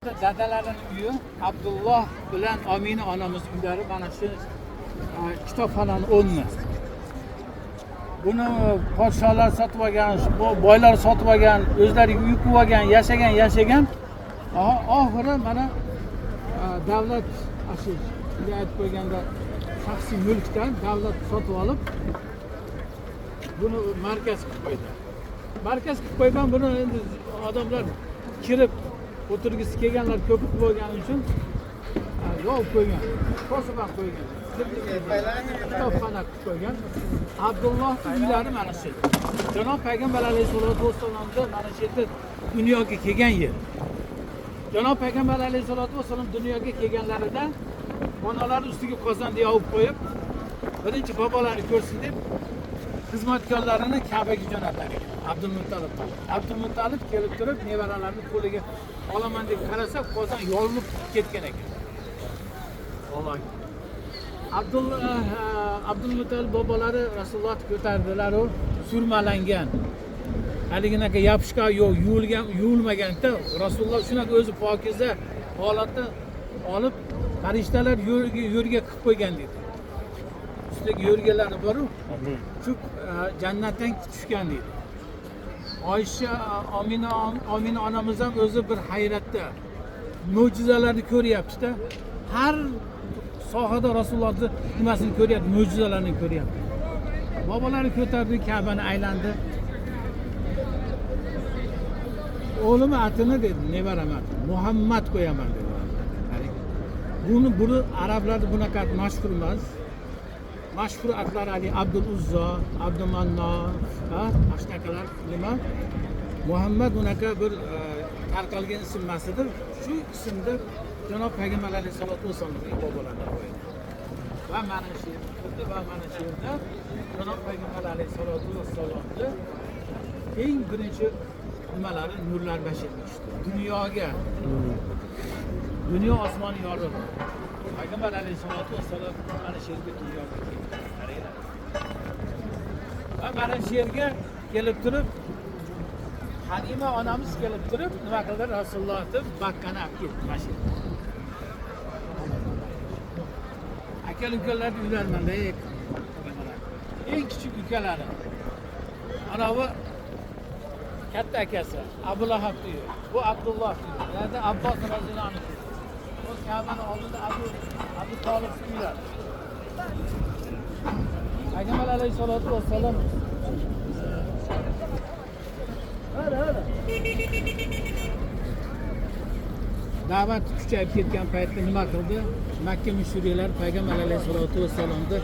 Dadalaring uyi Abdulloh bilan Omina onamiz uylari mana shu kitobxonani o'rni. Buni podsholar sotib olgan, boylar sotib olgan, o'zlariga uy qurib olgan, yashagan. Oxiri mana davlat ashu aytib qo'yganda shaxsiy mulkdan davlat sotib olib buni markaz qilib qo'ydi. Markaz qilib qo'ygan buni endi odamlar kirib o'tirgisi kelganlar ko'p bo'lgani uchun yo'l qo'ygan, to'siq qo'ygan. Kitobxona qilib qo'ygan. Abdulloh uylari mana shu. Janob Payg'ambar alayhisolatu vassalomda mana shu yerda dunyoga kelgan yer. Janob Payg'ambar alayhisolatu vassalom dunyoga kelganlarida onalar ustiga qozonni yopib qo'yib, birinchi bobolari ko'rsin deb xizmatkorlarini Ka'baga jo'natar ekan. Abdulmuttalib kelib turib nevaralarini qo'liga olaman deb qarasa, qozon yolinib ketgan ekan. Alloh. Abdulmuttalib bobolari Rasulullohni ko'tardilar, u surmalangan. Haliginaka yapishqa yo'q, yuvilmagan-da. Rasululloh shunaqa o'zi pokiza holatda olib farishtalar yo'rga qilib qo'ygan dedi. Ustidagi yo'rgalari bor-ku, shu jannatdan tushgan dedi. Oysha Omina onamiz ham o'zi bir hayratda mo'jizalarni ko'ryapti-da. Har sohada Rasulullohning nimasini ko'ryapti, mo'jizalarni ko'ryapti. Bobolari ko'tardi, Ka'bani aylandi. O'g'lim atini dedi, nevaram atini Muhammad qo'yaman dedi. Buni arablarda bunaqa mashhur emas. Mashhur atlar Ali Abdul Uzzo, Abdumannof, ashtakalar nima? Muhammad unaqa bir tarqalgan ism emasdir. Shu ismda Janob Payg'ambar alayhisolatu vassalomga bobolarga qo'ydi. Va mana shu yerda Janob Payg'ambar alayhisolatu vassalomga eng birinchi nimalari nurlar bashar tushdi. Dunyoga. Dunyo osmoni yorildi. Payg'ambar alayhisolatu vassalom mana shu yerga dunyoga keldi. Va mana shu yerga kelib turib, Halima onamiz kelib turib, nima qildi? Rasulullohni Makkani olib ketdi mashina. Aka-ukalar uylarmanda eng kichik ukalari. Anavi katta akasi Abu Lahab uyi. Bu Abdulloh uyi. Yana Abbos roziyallohu anhu. Bu Ka'bani oldida Abu Talib uylar. Payg'ambar alayhisolatu vassalom da'vat kuchayib ketgan paytda nima qildi? Makka mushriklar Payg'ambar alayhisolatu vassalomni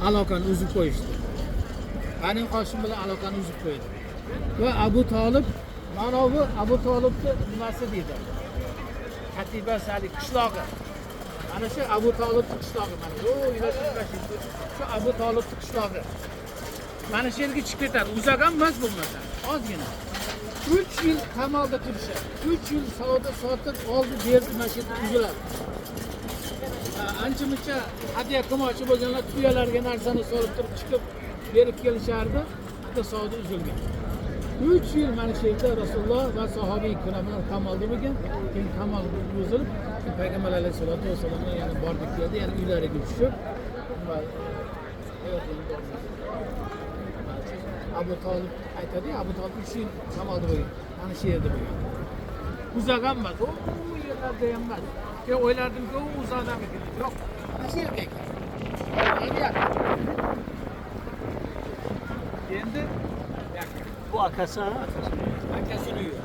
aloqani uzib qo'yishdi. Bani Qosim bilan aloqani uzib qo'ydi. Va Abu Talib, mana bu Abu Talibning nimasi deydi? Katibasi ali qishlog'i. Mana shu Abu Talibning qishlog'i mana. Shu Abu Talibning qishlog'i. Mana shu yerga chiqib ketadi. Uzoq ham emas bo'lmasa, ozgina. 3 yil qamalda turishadi. 3 yil savdo sotib oldi, berdi, mana shu yerda uziladi. Ancha-muncha hadiya qilmoqchi bo'lganlar tuyalarga narsani solib turib chiqib berib kelishardi, bitta savdo uzilgan. 3 yil mana shu yerda Rasululloh va sahobiy ikramlar qamalda bo'lgan. Keyin qamal uzilib, Payg'ambar alayhisolatu vassalomga yana borib keldi, yana uylariga tushib, Abu Talib aytadi, Abu Talib 3 yil qamalda bo'lgan. Mana shu yerda bo'lgan. Uzoq ham emas, u yerlarda ham emas. Men o'ylardim-ku, uzoqdan ekan. Yo'q, mana shu yerda ekan. Endi bu akasi akasini uyi.